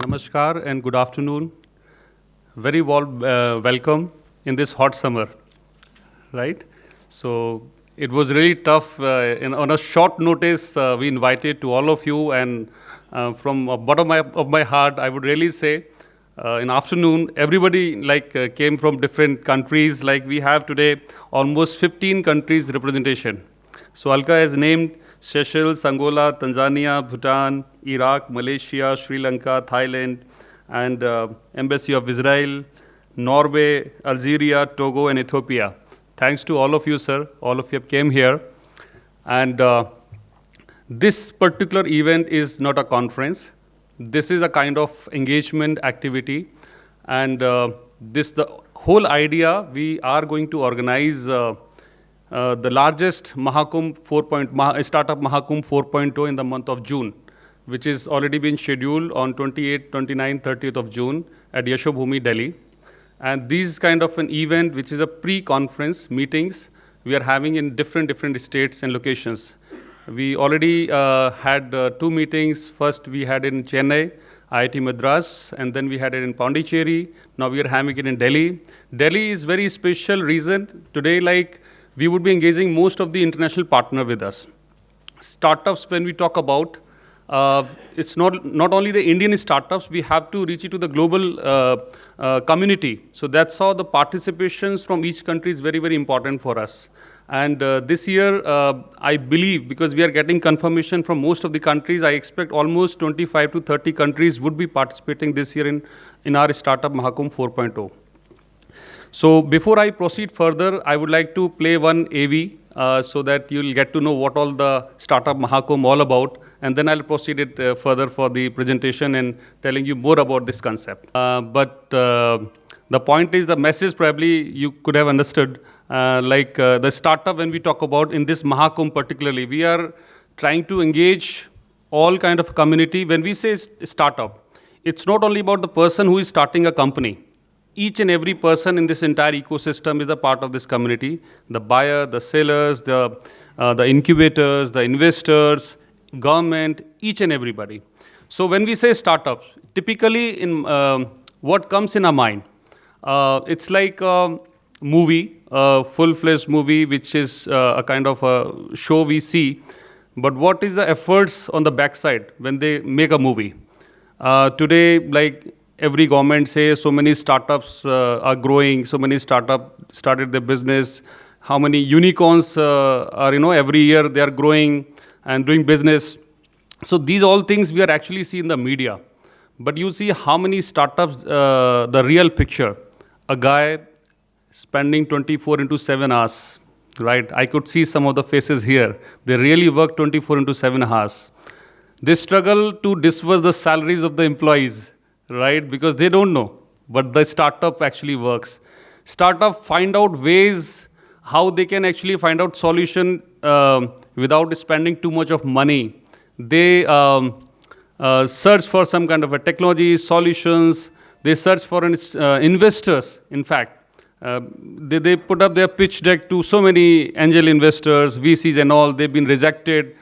Namaskar and good afternoon. Very warm welcome in this hot summer, right? So it was really tough. On a short notice, we invited to all of you, and from bottom of my heart, I would really say, in afternoon, everybody came from different countries. Like we have today, almost 15 countries representation. So Alka has named Seychelles, Angola, Tanzania, Bhutan, Iraq, Malaysia, Sri Lanka, Thailand, and Embassy of Israel, Norway, Algeria, Togo, and Ethiopia. Thanks to all of you, sir. All of you came here. And this particular event is not a conference. This is a kind of engagement activity. And the whole idea, we are going to organize the largest Mahakumbh Startup Mahakumbh 4.0 in the month of June, which is already been scheduled on 28th, 29th, 30th of June at Yashobhumi, Delhi. And these kind of an event, which is a pre-conference meetings, we are having in different states and locations. We already had 2 meetings. First, we had it in Chennai, IIT Madras, and then we had it in Pondicherry. Now we are having it in Delhi. Delhi is very special reason. Today, we would be engaging most of the international partner with us. Startups, when we talk about, it's not only the Indian startups, we have to reach it to the global community. So that's how the participations from each country is very, very important for us. And this year, I believe, because we are getting confirmation from most of the countries, I expect almost 25 to 30 countries would be participating this year in our Startup Mahakumbh 4.0. So before I proceed further, I would like to play one AV so that you'll get to know what all the Startup Mahakumbh all about, and then I'll proceed it further for the presentation and telling you more about this concept. But the point is, the message probably you could have understood, the startup when we talk about in this Mahakumbh particularly, we are trying to engage all kind of community. When we say startup, it's not only about the person who is starting a company. Each and every person in this entire ecosystem is a part of this community. The buyer, the sellers, the incubators, the investors, government, each and everybody. So when we say startups, typically in what comes in our mind, it's like a movie, a full-fledged movie, which is a kind of a show we see. But what is the efforts on the backside when they make a movie? Today, every government says so many startups are growing, so many startups started their business, how many unicorns are, every year they are growing and doing business. So these all things we are actually see in the media. But you see how many startups, the real picture, a guy spending 24/7 hours, right? I could see some of the faces here. They really work 24/7 hours. They struggle to disburse the salaries of the employees, right? Because they don't know, but the startup actually works. Startup find out ways how they can actually find out solution without spending too much of money. They search for some kind of a technology, solutions. They search for investors, in fact. They put up their pitch deck to so many angel investors, VCs and all. They've been rejected.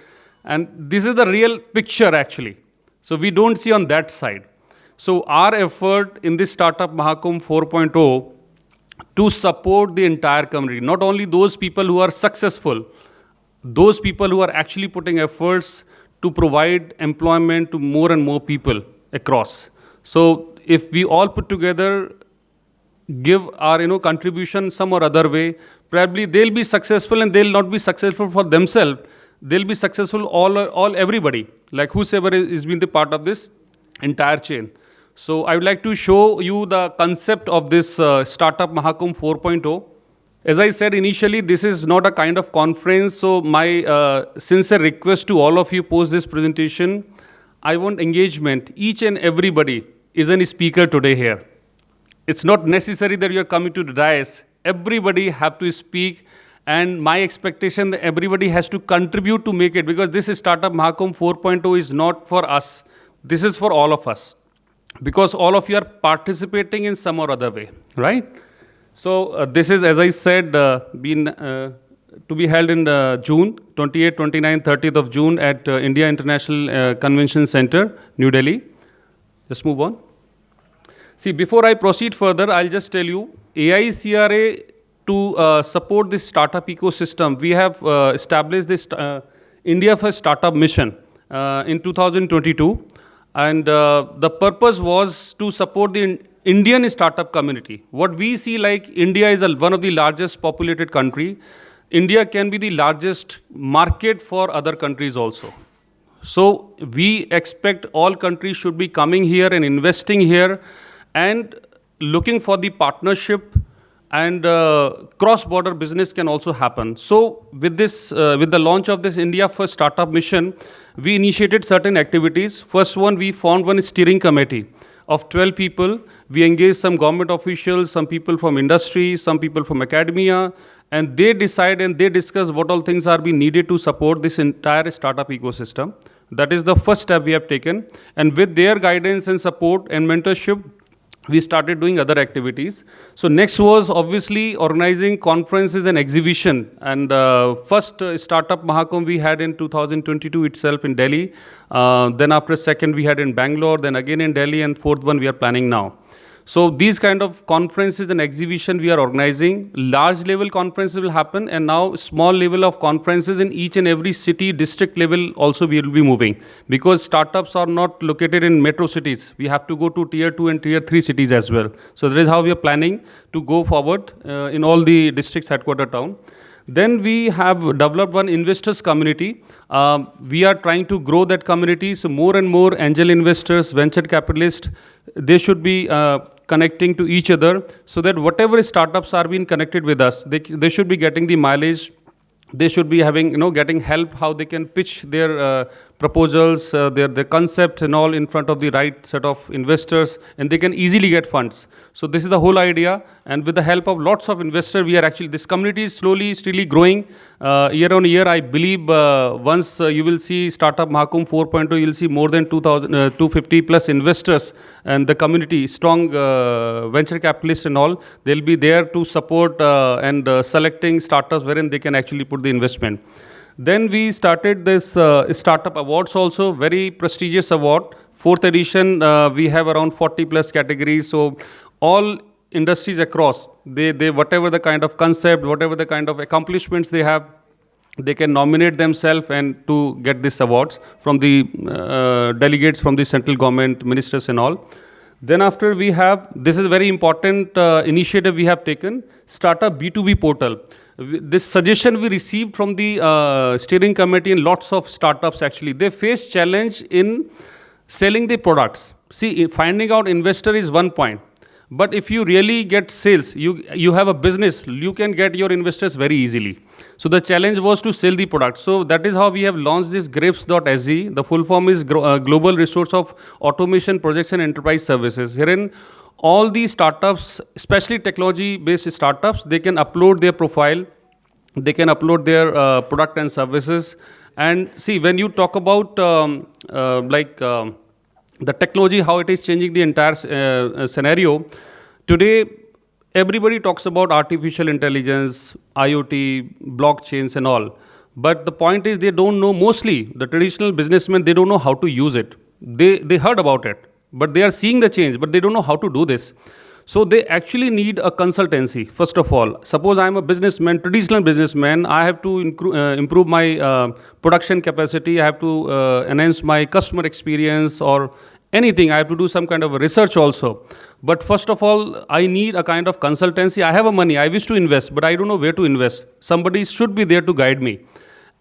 And this is the real picture, actually. So we don't see on that side. So our effort in this Startup Mahakumbh 4.0 to support the entire community, not only those people who are successful, those people who are actually putting efforts to provide employment to more and more people across. So if we all put together, give our contribution some or other way, probably they'll be successful, and they'll not be successful for themselves. They'll be successful everybody, like whosoever is been the part of this entire chain. So I would like to show you the concept of this Startup Mahakumbh 4.0. As I said initially, this is not a kind of conference. So my sincere request to all of you post this presentation, I want engagement. Each and everybody is a speaker today here. It's not necessary that you're coming to the dais. Everybody have to speak. And my expectation that everybody has to contribute to make it, because this is Startup Mahakumbh 4.0 is not for us. This is for all of us, because all of you are participating in some or other way, right? So this is, as I said, to be held in June, 28th, 29th, 30th of June at India International Convention Center, New Delhi. Just move on. See, before I proceed further, I'll just tell you, AICRA, to support this startup ecosystem, we have established this India First Startup mission in 2022. And the purpose was to support the Indian startup community. What we see, like India is one of the largest populated country. India can be the largest market for other countries also. So we expect all countries should be coming here and investing here and looking for the partnership, and cross-border business can also happen. So with this, with the launch of this India First Startup Mission, we initiated certain activities. First one, we formed one steering committee of 12 people. We engaged some government officials, some people from industry, some people from academia, and they decide and they discuss what all things are being needed to support this entire startup ecosystem. That is the first step we have taken. And with their guidance and support and mentorship, we started doing other activities. So next was obviously organizing conferences and exhibition. And first Startup Mahakumbh we had in 2022 itself in Delhi. Then after second we had in Bangalore, then again in Delhi, and fourth one we are planning now. So these kind of conferences and exhibition we are organizing. Large level conferences will happen, and now small level of conferences in each and every city, district level also we will be moving. Because startups are not located in metro cities. We have to go to tier 2 and tier 3 cities as well. So that is how we are planning to go forward in all the districts headquarter town. Then we have developed one investors community. We are trying to grow that community. So more and more angel investors, venture capitalists, they should be connecting to each other, so that whatever startups are being connected with us, they should be getting the mileage. They should be having, getting help how they can pitch their proposals, their concept and all in front of the right set of investors, and they can easily get funds. So this is the whole idea, and with the help of lots of investors, we are actually, this community is slowly, steadily growing year on year. I believe once you will see Startup Mahakumbh 4.0, you will see more than 250 plus investors, and the community, strong venture capitalists and all, they'll be there to support and selecting startups wherein they can actually put the investment. Then we started this Startup Awards also, very prestigious award. Fourth edition, we have around 40 plus categories. So all industries across, they whatever the kind of concept, whatever the kind of accomplishments they have, they can nominate themselves and to get these awards from the delegates from the central government, ministers and all. Then after we have, this is a very important initiative we have taken, Startup B2B portal. This suggestion we received from the steering committee, and lots of startups actually, they face challenge in selling the products. See, finding out investor is one point, but if you really get sales, you have a business, you can get your investors very easily. So the challenge was to sell the product. So that is how we have launched this grapes.sg. The full form is Global Resource of Automation Projects and Enterprise Services. Herein, all these startups, especially technology-based startups, they can upload their profile, they can upload their product and services. And see, when you talk about the technology, how it is changing the entire scenario, today everybody talks about artificial intelligence, IoT, blockchains and all. But the point is, they don't know, mostly the traditional businessmen, they don't know how to use it. They heard about it, but they are seeing the change, but they don't know how to do this. So they actually need a consultancy, first of all. Suppose I'm a businessman, traditional businessman, I have to improve my production capacity, I have to enhance my customer experience or anything, I have to do some kind of research also. But first of all, I need a kind of consultancy. I have a money, I wish to invest, but I don't know where to invest. Somebody should be there to guide me.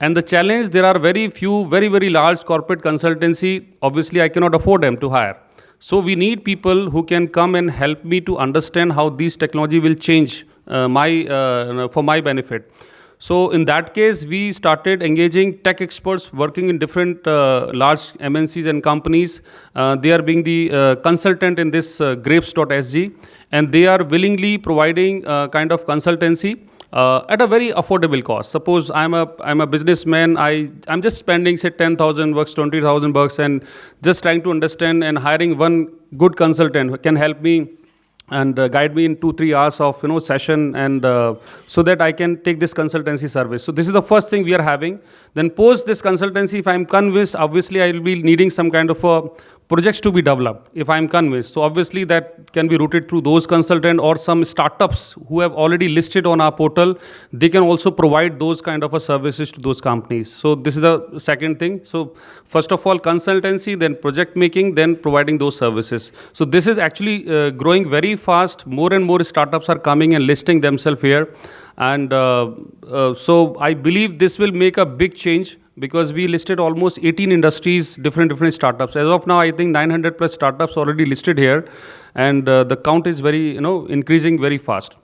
And the challenge, there are very few, very, very large corporate consultancy. Obviously, I cannot afford them to hire. So we need people who can come and help me to understand how these technology will change for my benefit. So in that case, we started engaging tech experts working in different large MNCs and companies. They are being the consultant in this grapes.sg, and they are willingly providing kind of consultancy at a very affordable cost. Suppose I'm a businessman, I'm just spending say 10,000 bucks, 20,000 bucks, and just trying to understand, and hiring one good consultant who can help me and guide me in 2-3 hours of session, and so that I can take this consultancy service. So this is the first thing we are having. Then post this consultancy, if I'm convinced, obviously I will be needing some kind of a projects to be developed, if I'm convinced. So obviously that can be routed through those consultants or some startups who have already listed on our portal. They can also provide those kind of services to those companies. So this is the second thing. So first of all, consultancy, then project making, then providing those services. So this is actually growing very fast. More and more startups are coming and listing themselves here. And so I believe this will make a big change, because we listed almost 18 industries, different startups. As of now, I think 900 plus startups already listed here, and the count is very, increasing very fast.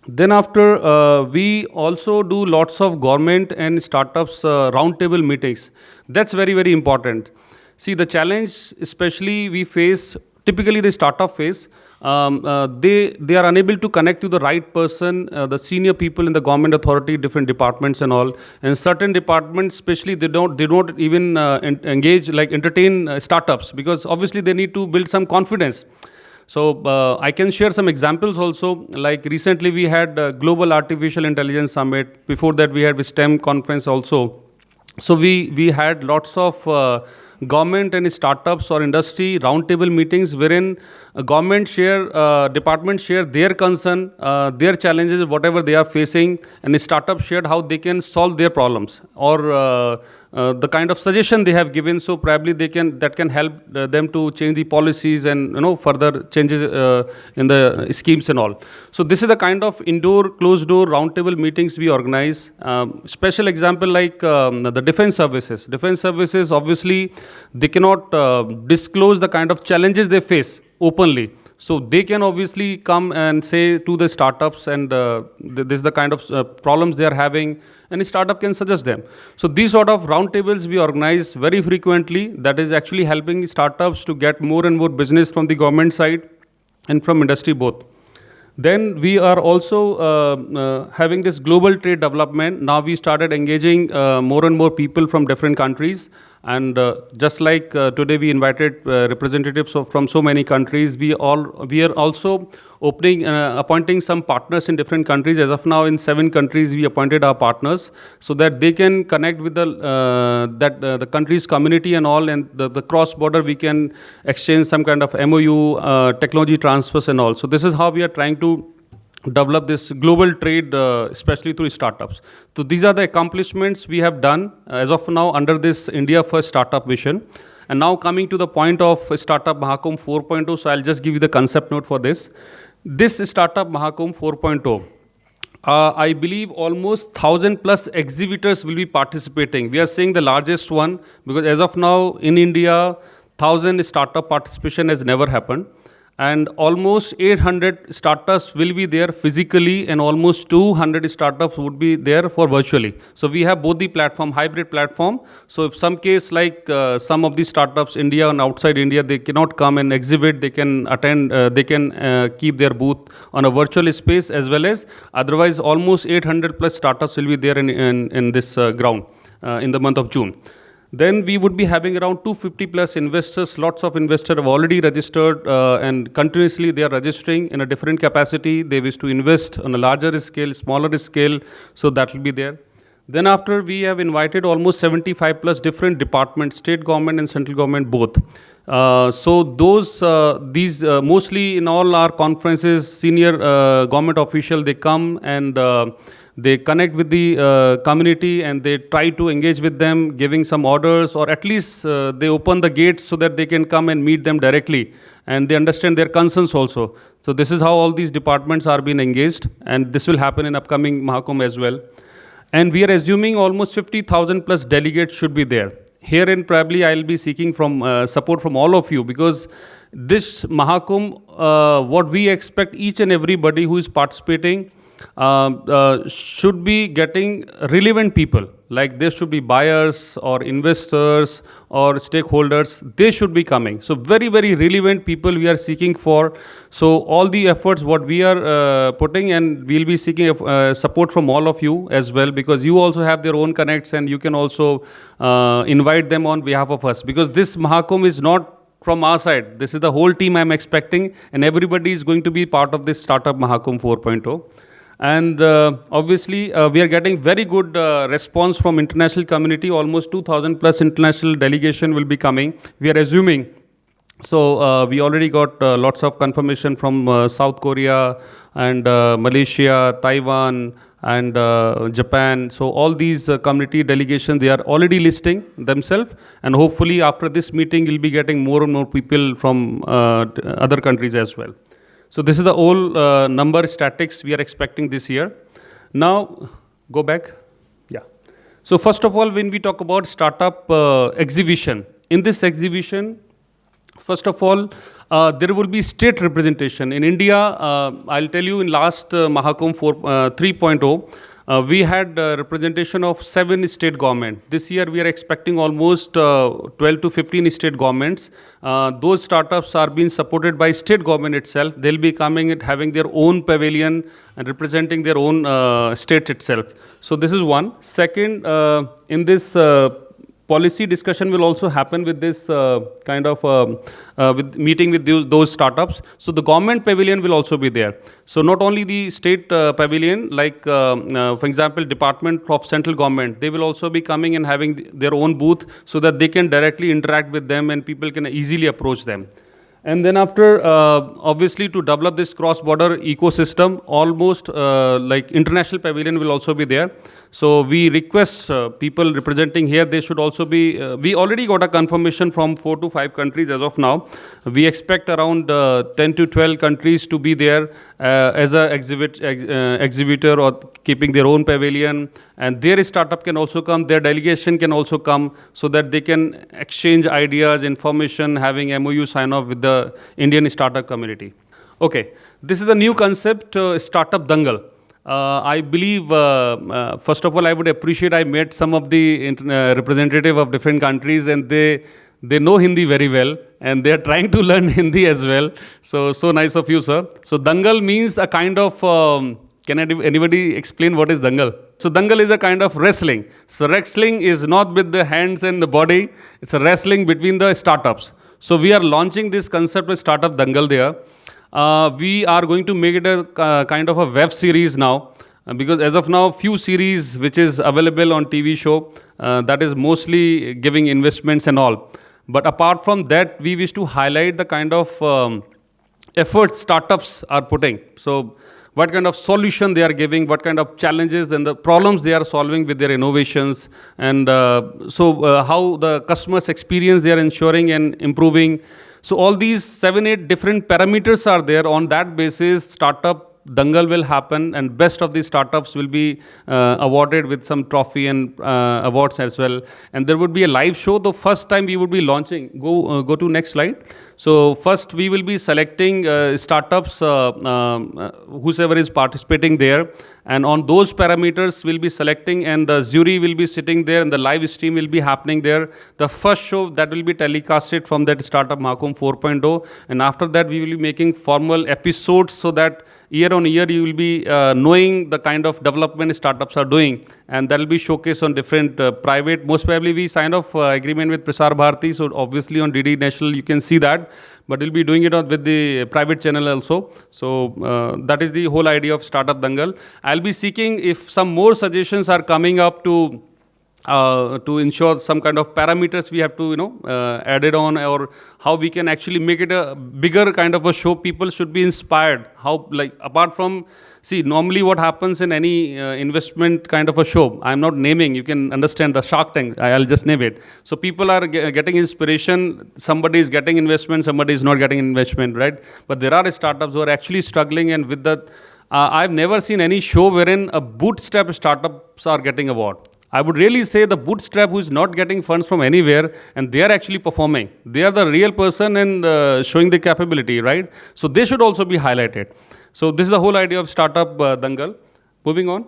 Then after, we also do lots of government and startups roundtable meetings. That's very, very important. See, the challenge especially we face, typically the startup phase, they are unable to connect to the right person, the senior people in the government authority, different departments and all. And certain departments, especially, they don't even engage, like entertain startups, because obviously they need to build some confidence. So I can share some examples also. Like recently we had Global Artificial Intelligence Summit. Before that we had the STEM conference also. So we had lots of government and startups or industry roundtable meetings, wherein government departments share their concern, their challenges, whatever they are facing, and the startups shared how they can solve their problems, or the kind of suggestion they have given. So probably that can help them to change the policies and further changes in the schemes and all. So this is the kind of indoor closed door roundtable meetings we organize. Special example like the defense services. Defense services, obviously they cannot disclose the kind of challenges they face openly. So they can obviously come and say to the startups, and this is the kind of problems they are having, and a startup can suggest them. So these sort of roundtables we organize very frequently. That is actually helping startups to get more and more business from the government side and from industry both. Then we are also having this global trade development. Now we started engaging more and more people from different countries. And just like today we invited representatives from so many countries, we are also appointing some partners in different countries. As of now, in 7 countries we appointed our partners, so that they can connect with the country's community and all, and the cross border we can exchange some kind of MOU, technology transfers and all. So this is how we are trying to develop this global trade, especially through startups. So these are the accomplishments we have done as of now under this India First Startup Vision. And now coming to the point of Startup Mahakumbh 4.0, so I'll just give you the concept note for this. This Startup Mahakumbh 4.0, I believe almost 1,000 plus exhibitors will be participating. We are saying the largest one, because as of now in India, 1,000 startup participation has never happened. And almost 800 startups will be there physically, and almost 200 startups would be there for virtually. So we have both the platform, hybrid platform. So if some case like some of the startups, India and outside India, they cannot come and exhibit, they can attend, they can keep their booth on a virtual space as well as. Otherwise, almost 800 plus startups will be there in this ground in the month of June. Then we would be having around 250 plus investors. Lots of investors have already registered, and continuously they are registering in a different capacity. They wish to invest on a larger scale, smaller scale, so that will be there. Then after, we have invited almost 75 plus different departments, state government and central government both. So these mostly in all our conferences, senior government official, they come and they connect with the community, and they try to engage with them, giving some orders, or at least they open the gates so that they can come and meet them directly, and they understand their concerns also. So this is how all these departments are being engaged, and this will happen in upcoming Mahakumbh as well. And we are assuming almost 50,000 plus delegates should be there. Herein probably I'll be seeking from support from all of you, because this Mahakumbh, what we expect each and everybody who is participating should be getting relevant people. Like there should be buyers or investors or stakeholders. They should be coming. So very, very relevant people we are seeking for. So all the efforts what we are putting, and we'll be seeking support from all of you as well, because you also have their own connects, and you can also invite them on behalf of us, because this Mahakumbh is not from our side. This is the whole team I'm expecting, and everybody is going to be part of this Startup Mahakumbh 4.0. And obviously, we are getting very good response from international community. Almost 2,000 plus international delegation will be coming. We are assuming So we already got lots of confirmation from South Korea and Malaysia, Taiwan, and Japan. So all these community delegations, they are already listing themselves, and hopefully after this meeting, we'll be getting more and more people from other countries as well. So this is the whole number statistics we are expecting this year. Now, go back. Yeah. So first of all, when we talk about startup exhibition, in this exhibition, first of all, there will be state representation. In India, I'll tell you in last Mahakumbh 3.0, we had representation of 7 state governments. This year, we are expecting almost 12 to 15 state governments. Those startups are being supported by state government itself. They'll be coming and having their own pavilion and representing their own state itself. So this is one. Second, in this policy discussion will also happen with this with meeting with those startups. So the government pavilion will also be there. So not only the state pavilion, like for example, Department of Central Government, they will also be coming and having their own booth so that they can directly interact with them and people can easily approach them. And then after, obviously, to develop this cross-border ecosystem, almost like international pavilion will also be there. So we request people representing here, they should also be, we already got a confirmation from 4 to 5 countries as of now. We expect around 10 to 12 countries to be there as a exhibitor or keeping their own pavilion. And their startup can also come, their delegation can also come so that they can exchange ideas, information, having MOU sign off with the Indian startup community. Okay, this is a new concept, Startup Dangal. I believe, first of all, I would appreciate I met some of the representative of different countries and they know Hindi very well and they are trying to learn Hindi as well. So nice of you, sir. So Dangal means a kind of, can anybody explain what is Dangal? So Dangal is a kind of wrestling. So wrestling is not with the hands and the body, it's a wrestling between the startups. So we are launching this concept of Startup Dangal there. We are going to make it a kind of a web series now, because as of now, few series which is available on TV show, that is mostly giving investments and all. But apart from that, we wish to highlight the kind of efforts startups are putting. So what kind of solution they are giving, what kind of challenges and the problems they are solving with their innovations, and how the customers' experience they are ensuring and improving. So all these 7, 8 different parameters are there. On that basis, Startup Dangal will happen and best of the startups will be awarded with some trophy and awards as well. And there would be a live show. The first time we would be launching, go to next slide. So first we will be selecting startups, whosoever is participating there. And on those parameters we'll be selecting and the jury will be sitting there and the live stream will be happening there. The first show that will be telecasted from that Startup Mahakumbh 4.0. And after that we will be making formal episodes so that year on year you will be knowing the kind of development startups are doing, and that will be showcased on different private. Most probably we signed off agreement with Prasar Bharati, so obviously on DD National you can see that, but we'll be doing it with the private channel also. So that is the whole idea of Startup Dangal. I'll be seeking if some more suggestions are coming up to ensure some kind of parameters we have to, add it on, or how we can actually make it a bigger kind of a show. People should be inspired. How, like, apart from, see, normally what happens in any investment kind of a show, I'm not naming, you can understand the Shark Tank, I'll just name it. So people are getting inspiration, somebody is getting investment, somebody is not getting investment, right? But there are startups who are actually struggling, and with that, I've never seen any show wherein a bootstrap startups are getting award. I would really say the bootstrap who is not getting funds from anywhere and they are actually performing. They are the real person and showing the capability, right? So they should also be highlighted. So this is the whole idea of Startup Dangal. Moving on.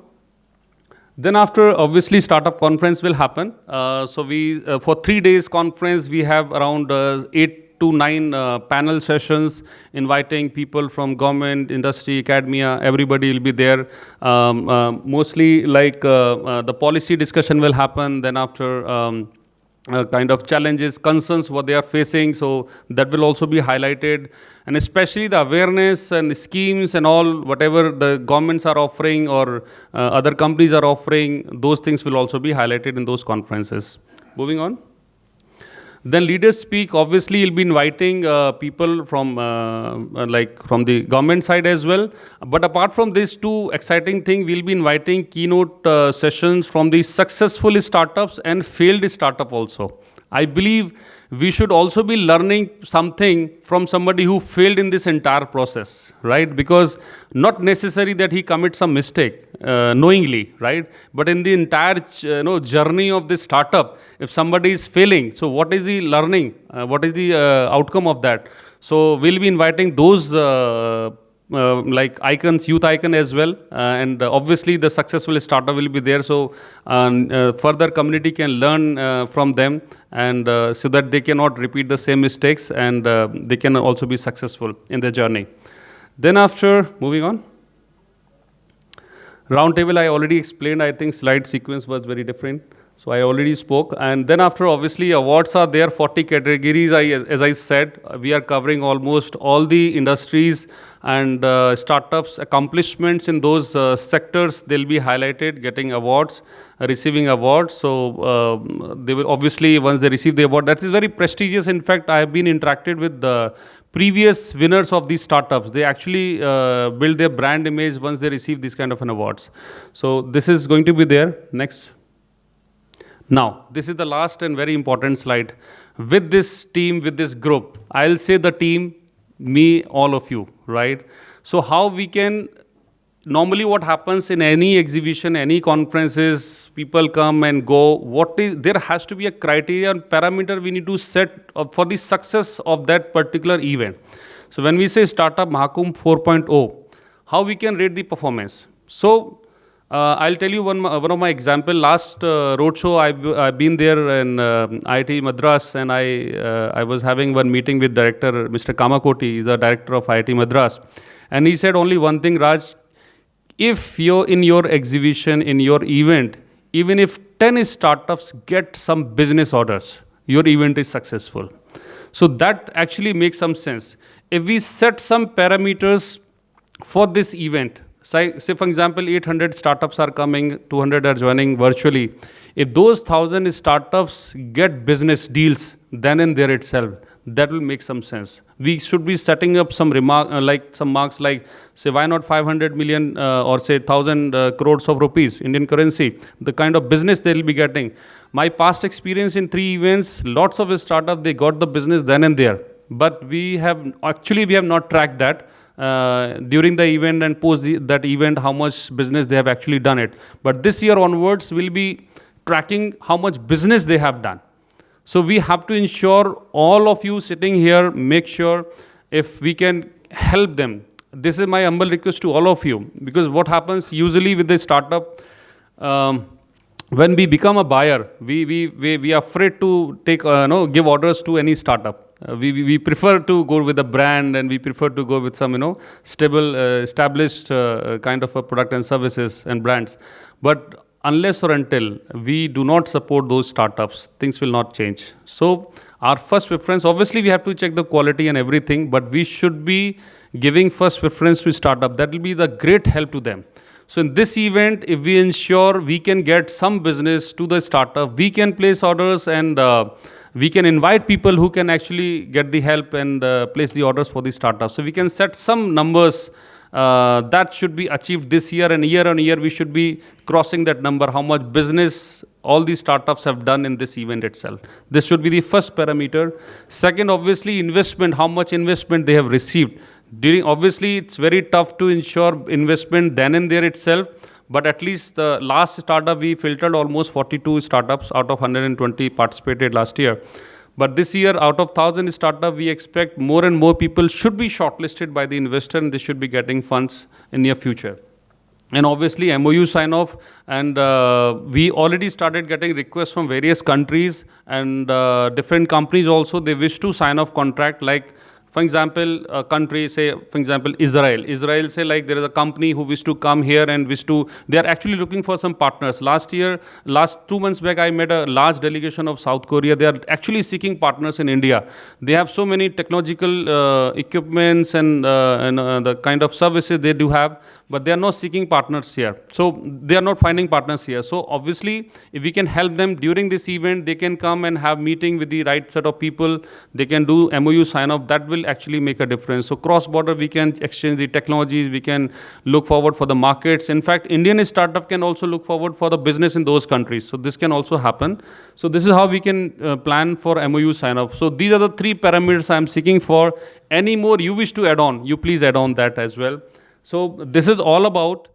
Then after, obviously, Startup Conference will happen. So we, for 3 days conference, we have around 8 to 9 panel sessions, inviting people from government, industry, academia, everybody will be there. Mostly like the policy discussion will happen, then after kind of challenges, concerns, what they are facing, so that will also be highlighted. And especially the awareness and the schemes and all, whatever the governments are offering or other companies are offering, those things will also be highlighted in those conferences. Moving on. Then leaders speak. Obviously, you'll be inviting people from from the government side as well. But apart from these two exciting things, we'll be inviting keynote sessions from the successful startups and failed startup also. I believe we should also be learning something from somebody who failed in this entire process, right? Because not necessary that he commits some mistake knowingly, right? But in the entire journey of this startup, if somebody is failing, so what is the learning? What is the outcome of that? So we'll be inviting those like icons, youth icon as well, and obviously the successful startup will be there. So further community can learn from them, and so that they cannot repeat the same mistakes, and they can also be successful in their journey. Then after moving on, roundtable I already explained. I think slide sequence was very different. So I already spoke. And then after, obviously, awards are there, 40 categories. As I said, we are covering almost all the industries and startups, accomplishments in those sectors. They'll be highlighted, getting awards, receiving awards. So they will obviously, once they receive the award, that is very prestigious. In fact, I have been interacted with the previous winners of these startups. They actually build their brand image once they receive these kind of an awards. So this is going to be there. Next. Now, this is the last and very important slide. With this team, with this group, I'll say the team, me, all of you, right? So how we can, normally what happens in any exhibition, any conferences, people come and go, there has to be a criteria and parameter we need to set for the success of that particular event. So when we say Startup Mahakumbh 4.0, how we can rate the performance? So I'll tell you one of my example. Last roadshow, I've been there in IIT Madras, and I was having one meeting with director, Mr. Kamakoti. He's the director of IIT Madras. And he said only one thing, Raj, if you're in your exhibition, in your event, even if 10 startups get some business orders, your event is successful. So that actually makes some sense. If we set some parameters for this event, say for example, 800 startups are coming, 200 are joining virtually. If those 1,000 startups get business deals, then and there itself, that will make some sense. We should be setting up some marks like, say, why not 500 million or say 1,000 crores of rupees, Indian currency, the kind of business they will be getting. My past experience in 3 events, lots of startups, they got the business then and there. But we have not tracked that. During the event and post that event, how much business they have actually done it. But this year onwards, we'll be tracking how much business they have done. So we have to ensure all of you sitting here, make sure if we can help them. This is my humble request to all of you, because what happens usually with the startup, when we become a buyer, we are afraid to give orders to any startup. We prefer to go with a brand, and we prefer to go with some stable, established kind of a product and services and brands. But unless or until we do not support those startups, things will not change. So our first preference, obviously we have to check the quality and everything, but we should be giving first preference to startup. That will be the great help to them. So in this event, if we ensure we can get some business to the startup, we can place orders, and we can invite people who can actually get the help and place the orders for the startup. So we can set some numbers that should be achieved this year, and year on year we should be crossing that number, how much business all these startups have done in this event itself. This should be the first parameter. Second, obviously, investment, how much investment they have received. Obviously, it's very tough to ensure investment then and there itself, but at least the last startup, we filtered almost 42 startups out of 120 participated last year. But this year, out of 1,000 startups, we expect more and more people should be shortlisted by the investor, and they should be getting funds in near future. And obviously, MOU sign off, and we already started getting requests from various countries and different companies also. They wish to sign off contract, like For example, a country, say, for example, Israel. Israel, say, like there is a company who wish to come here and they are actually looking for some partners. Last 2 months back, I met a large delegation of South Korea. They are actually seeking partners in India. They have so many technological equipments and the kind of services they do have, but they are not seeking partners here. So they are not finding partners here. So obviously, if we can help them during this event, they can come and have meeting with the right set of people. They can do MOU sign off. That will actually make a difference. So cross border, we can exchange the technologies. We can look forward for the markets. In fact, Indian startup can also look forward for the business in those countries. So this can also happen. So this is how we can plan for MOU sign off. So these are the 3 parameters I'm seeking for. Any more you wish to add on, you please add on that as well. So this is all about